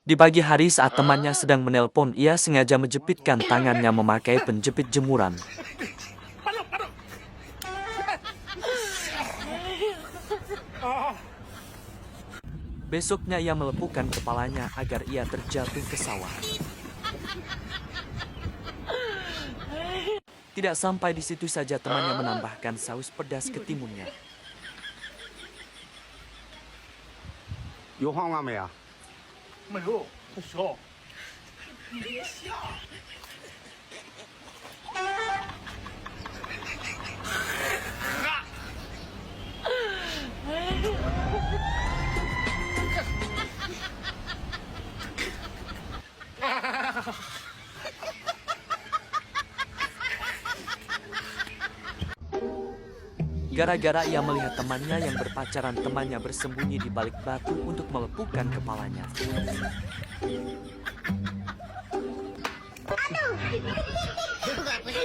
Di pagi hari saat temannya sedang menelpon, ia sengaja menjepitkan tangannya memakai penjepit jemuran. Besoknya ia melepuhkan kepalanya agar ia terjatuh ke sawah. Tidak sampai di situ saja, temannya menambahkan saus pedas ke timunnya. 有黄瓜没啊？没有，不小。你别笑。Gara-gara ia melihat temannya yang berpacaran, temannya bersembunyi di balik batu untuk melepuhkan kepalanya. Aduh, gua punya